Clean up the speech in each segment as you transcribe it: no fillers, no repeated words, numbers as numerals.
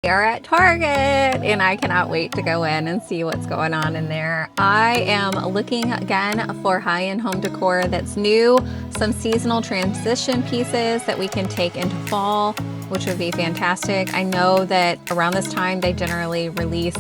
We are at Target and I cannot wait to go in and see what's going on in there. I am looking again for high-end home decor that's new, some seasonal transition pieces that we can take into fall, which would be fantastic. I know that around this time they generally release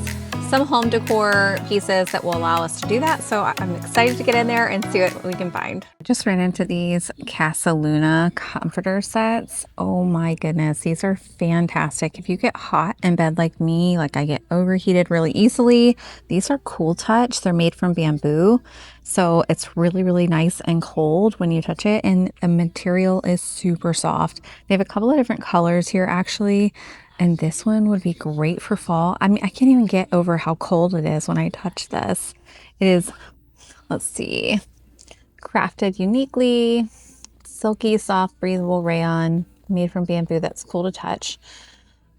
some home decor pieces that will allow us to do that. So I'm excited to get in there and see what we can find. I just ran into these Casa Luna comforter sets. Oh my goodness, these are fantastic. If you get hot in bed like me, like I get overheated really easily, these are cool touch. They're made from bamboo. So it's really, really nice and cold when you touch it. And the material is super soft. They have a couple of different colors here actually. And this one would be great for fall. I mean, I can't even get over how cold it is when I touch this. It is, let's see, crafted uniquely, silky, soft, breathable rayon, made from bamboo that's cool to touch,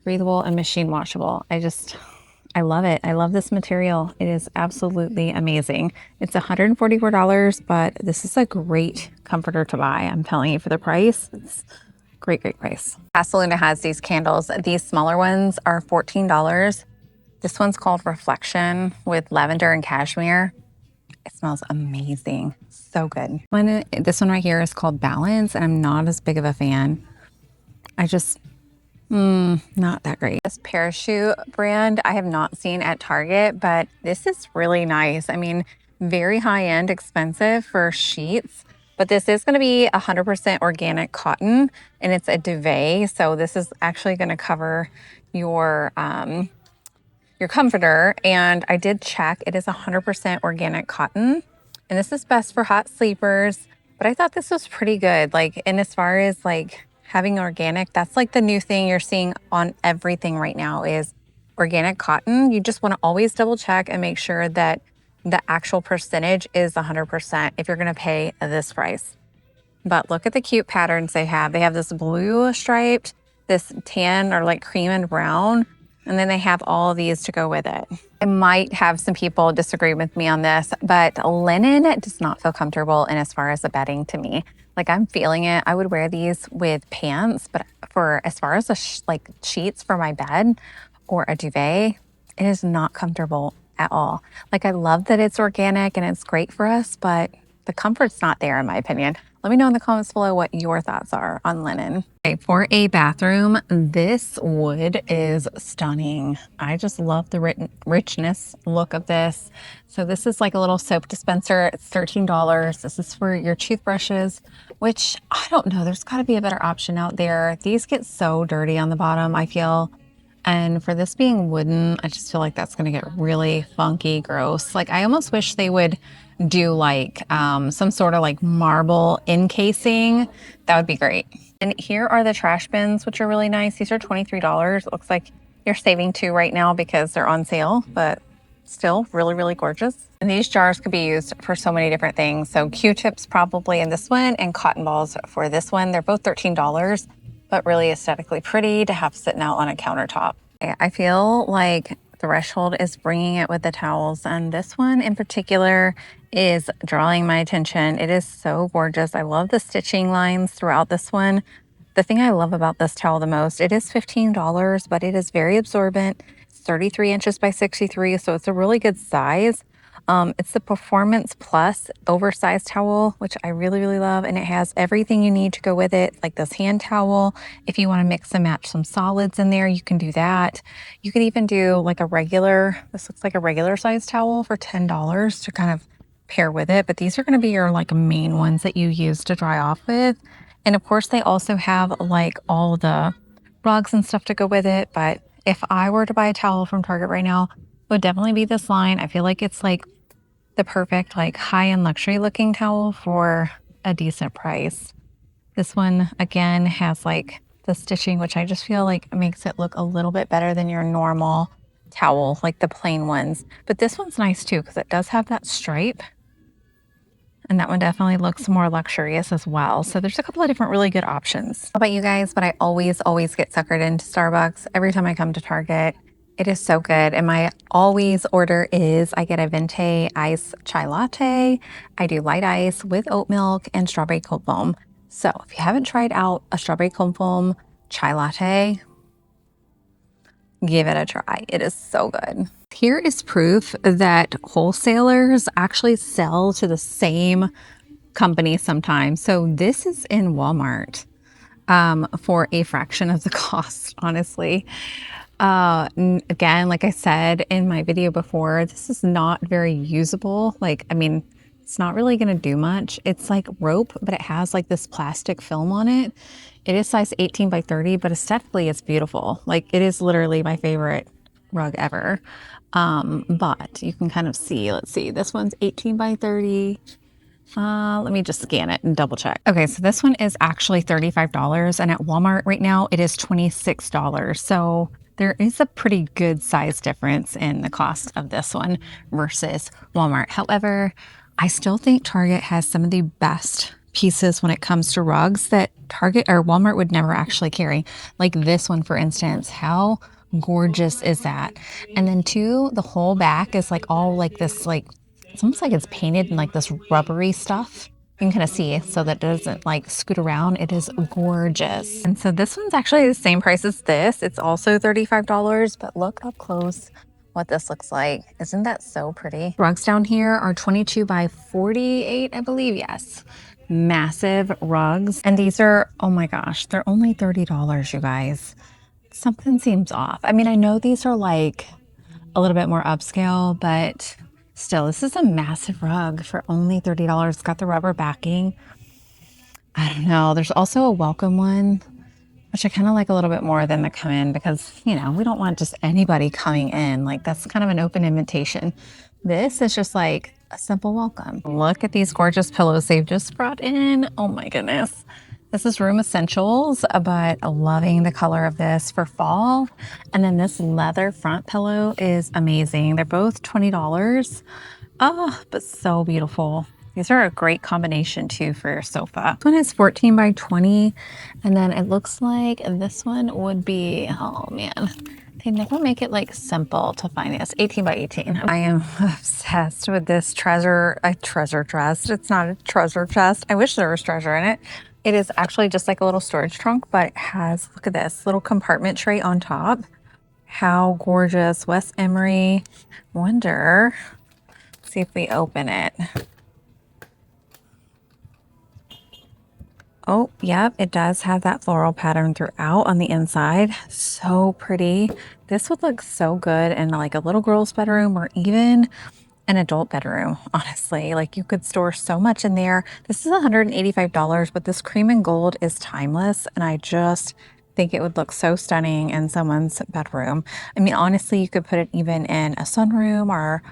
breathable and machine washable. I love it. I love this material. It is absolutely amazing. It's $144, but this is a great comforter to buy. I'm telling you, for the price, it's great, great price. Casa Luna has these candles. These smaller ones are $14. This one's called Reflection with lavender and cashmere. It smells amazing. So good. This one right here is called Balance, and I'm not as big of a fan. Not that great. This Parachute brand I have not seen at Target, but this is really nice. I mean, very high-end, expensive for sheets. But this is going to be 100% organic cotton, and it's a duvet. So this is actually going to cover your comforter. And I did check; it is 100% organic cotton, and this is best for hot sleepers. But I thought this was pretty good. Like, and as far as like having organic, that's like the new thing you're seeing on everything right now is organic cotton. You just want to always double check and make sure that the actual percentage is 100% if you're going to pay this price. But look at the cute patterns they have. They have this blue striped, this tan or like cream and brown, and then they have all of these to go with it. I might have some people disagree with me on this, but linen does not feel comfortable in as far as the bedding to me. Like, I'm feeling it. I would wear these with pants, but for as far as the like sheets for my bed or a duvet, it is not comfortable at all. Like, I love that it's organic and it's great for us, but the comfort's not there in my opinion. Let me know in the comments below what your thoughts are on linen. Okay, for a bathroom, this wood is stunning. I just love the richness look of this. So this is like a little soap dispenser. It's $13. This is for your toothbrushes, which I don't know. There's got to be a better option out there. These get so dirty on the bottom, I feel. And for this being wooden, I just feel like that's going to get really funky, gross. Like, I almost wish they would do like some sort of like marble encasing. That would be great. And here are the trash bins, which are really nice. These are $23. It looks like you're saving two right now because they're on sale, but still really, really gorgeous. And these jars could be used for so many different things. So Q-tips probably in this one and cotton balls for this one. They're both $13. But really aesthetically pretty to have sitting out on a countertop. I feel like Threshold is bringing it with the towels, and this one in particular is drawing my attention. It is so gorgeous. I love the stitching lines throughout this one. The thing I love about this towel the most, it is $15, but it is very absorbent. It's 33 inches by 63, so it's a really good size. It's the Performance Plus oversized towel, which I really, really love. And it has everything you need to go with it, like this hand towel. If you want to mix and match some solids in there, you can do that. You could even do like this looks like a regular size towel for $10 to kind of pair with it. But these are going to be your like main ones that you use to dry off with. And of course, they also have like all the rugs and stuff to go with it. But if I were to buy a towel from Target right now, it would definitely be this line. I feel like it's like the perfect like high-end luxury looking towel for a decent price. This one again has like the stitching, which I just feel like makes it look a little bit better than your normal towel, like the plain ones. But this one's nice too because it does have that stripe, and that one definitely looks more luxurious as well. So there's a couple of different really good options. How about you guys? But I always get suckered into Starbucks every time I come to Target. It is so good. And my always order is I get a venti ice chai latte. I do light ice with oat milk and strawberry cold foam. So if you haven't tried out a strawberry cold foam chai latte, give it a try. It is so good. Here is proof that wholesalers actually sell to the same company sometimes. So this is in Walmart for a fraction of the cost, honestly. Again, like I said in my video before, this is not very usable. Like, I mean, it's not really going to do much. It's like rope, but it has like this plastic film on it. It is size 18 by 30, but aesthetically it's beautiful. Like, it is literally my favorite rug ever. But you can kind of see, let's see, this one's 18 by 30. Let me just scan it and double check. Okay, so this one is actually $35, and at Walmart right now it is $26. So there is a pretty good size difference in the cost of this one versus Walmart. However, I still think Target has some of the best pieces when it comes to rugs that Target or Walmart would never actually carry. Like this one, for instance. How gorgeous is that? And then two, the whole back is like all like this, like it's almost like it's painted in like this rubbery stuff. You can kind of see so that it doesn't like scoot around. It is gorgeous. And so this one's actually the same price as this. It's also $35, but look up close what this looks like. Isn't that so pretty? Rugs down here are 22 by 48, I believe. Yes. Massive rugs. And these are, oh my gosh, they're only $30, you guys. Something seems off. I mean, I know these are like a little bit more upscale, but still, this is a massive rug for only $30. It's got the rubber backing. I don't know. There's also a welcome one, which I kind of like a little bit more than the come in because, you know, we don't want just anybody coming in. Like, that's kind of an open invitation. This is just like a simple welcome. Look at these gorgeous pillows they've just brought in. Oh my goodness. This is Room Essentials, but loving the color of this for fall. And then this leather front pillow is amazing. They're both $20. Oh, but so beautiful. These are a great combination too for your sofa. This one is 14 by 20. And then it looks like this one would be, oh man, they never make it like simple to find. It's 18 by 18. I am obsessed with this treasure chest. It's not a treasure chest. I wish there was treasure in it. It is actually just like a little storage trunk, but it has, look at this, little compartment tray on top. How gorgeous. West Emery. Wonder, see if we open it. Oh, yep, it does have that floral pattern throughout on the inside. So pretty. This would look so good in like a little girl's bedroom or even an adult bedroom, honestly. Like, you could store so much in there. This is $185, but this cream and gold is timeless, and I just think it would look so stunning in someone's bedroom. I mean, honestly, you could put it even in a sunroom, or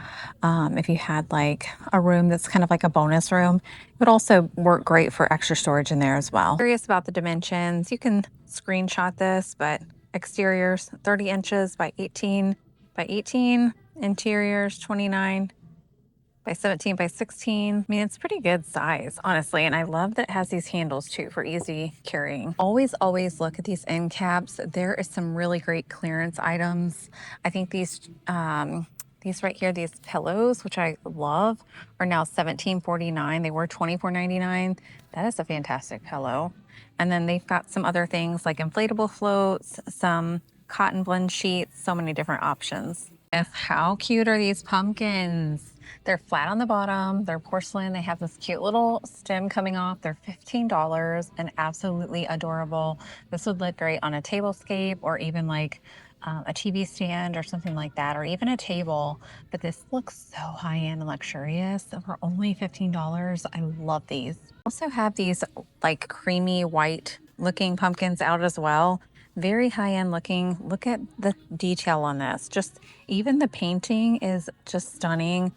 if you had like a room that's kind of like a bonus room, it would also work great for extra storage in there as well. Curious about the dimensions, you can screenshot this, but exteriors 30 inches by 18 by 18, interiors 29 by 17 by 16. I mean, it's pretty good size, honestly. And I love that it has these handles too for easy carrying. Always look at these end caps. There is some really great clearance items. I think these right here, these pillows, which I love, are now $17.49. They were $24.99. That is a fantastic pillow. And then they've got some other things like inflatable floats, some cotton blend sheets, so many different options. How cute are these pumpkins? They're flat on the bottom, they're porcelain, they have this cute little stem coming off. They're $15 and absolutely adorable. This would look great on a tablescape or even like a TV stand or something like that, or even a table. But this looks so high-end and luxurious for only $15. I love these. Also have these like creamy white looking pumpkins out as well. Very high-end looking. Look at the detail on this. Just even the painting is just stunning.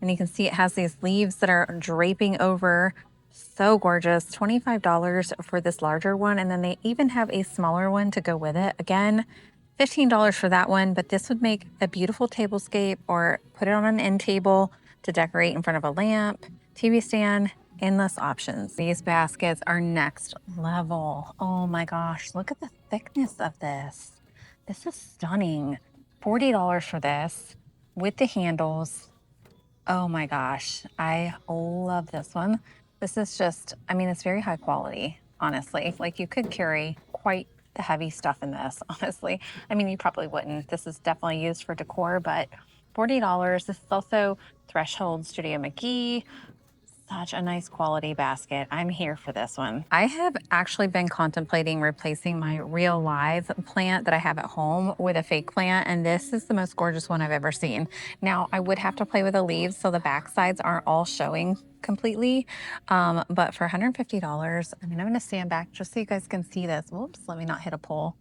And you can see it has these leaves that are draping over. So gorgeous. $25 for this larger one. And then they even have a smaller one to go with it. Again, $15 for that one, but this would make a beautiful tablescape or put it on an end table to decorate in front of a lamp, TV stand, endless options. These baskets are next level. Oh my gosh, look at the thickness of this. This is stunning. $40 for this with the handles. Oh my gosh, I love this one. This is just, I mean, it's very high quality, honestly. Like, you could carry quite the heavy stuff in this, honestly. I mean, you probably wouldn't. This is definitely used for decor, but $40. This is also Threshold Studio McGee. Such a nice quality basket. I'm here for this one. I have actually been contemplating replacing my real live plant that I have at home with a fake plant, and this is the most gorgeous one I've ever seen. Now, I would have to play with the leaves so the back sides aren't all showing completely, but for $150, I mean, I'm gonna stand back just so you guys can see this. Whoops, let me not hit a pole.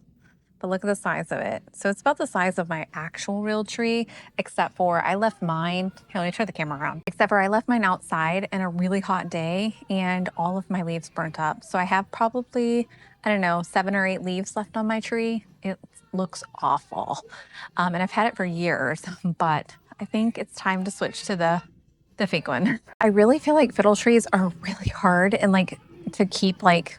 But look at the size of it. So it's about the size of my actual real tree, except for I left mine, here, let me turn the camera around. Except for I left mine outside in a really hot day and all of my leaves burnt up. So I have probably, I don't know, 7 or 8 leaves left on my tree. It looks awful. And I've had it for years, but I think it's time to switch to the fake one. I really feel like fiddle trees are really hard and like to keep like,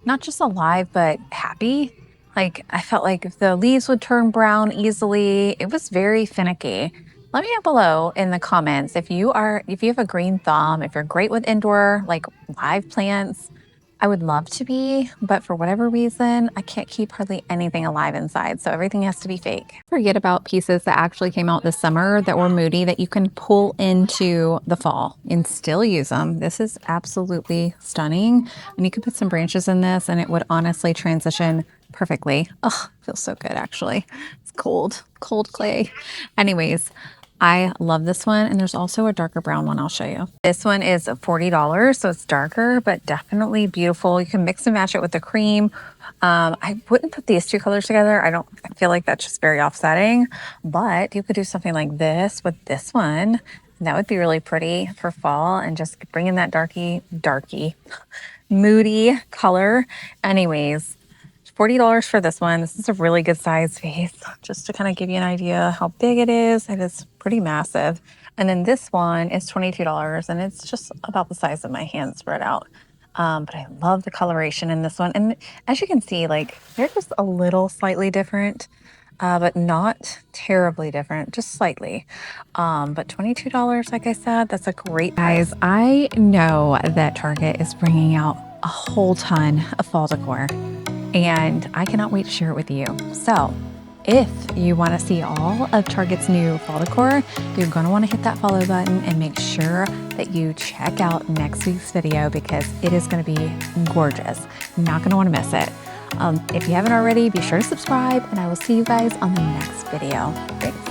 not just alive, but happy. Like, I felt like the leaves would turn brown easily. It was very finicky. Let me know below in the comments if you have a green thumb, if you're great with indoor, like live plants. I would love to be, but for whatever reason, I can't keep hardly anything alive inside, so everything has to be fake. Forget about pieces that actually came out this summer that were moody that you can pull into the fall and still use them. This is absolutely stunning. And you could put some branches in this and it would honestly transition perfectly. Oh, feels so good actually. It's cold clay. Anyways, I love this one, and there's also a darker brown one I'll show you. This one is $40, so it's darker, but definitely beautiful. You can mix and match it with the cream. I wouldn't put these two colors together. I feel like that's just very offsetting, but you could do something like this with this one. And that would be really pretty for fall and just bring in that darky, moody color. Anyways, $40 for this one. This is a really good size vase, just to kind of give you an idea how big it is. It is pretty massive. And then this one is $22, and it's just about the size of my hand spread out. But I love the coloration in this one. And as you can see, like they're just a little slightly different, but not terribly different, just slightly. But $22, like I said, that's a great price. Guys, I know that Target is bringing out a whole ton of fall decor, and I cannot wait to share it with you. So if you want to see all of Target's new fall decor, you're going to want to hit that follow button and make sure that you check out next week's video because it is going to be gorgeous. You're not going to want to miss it. If you haven't already, be sure to subscribe, and I will see you guys on the next video. Thanks.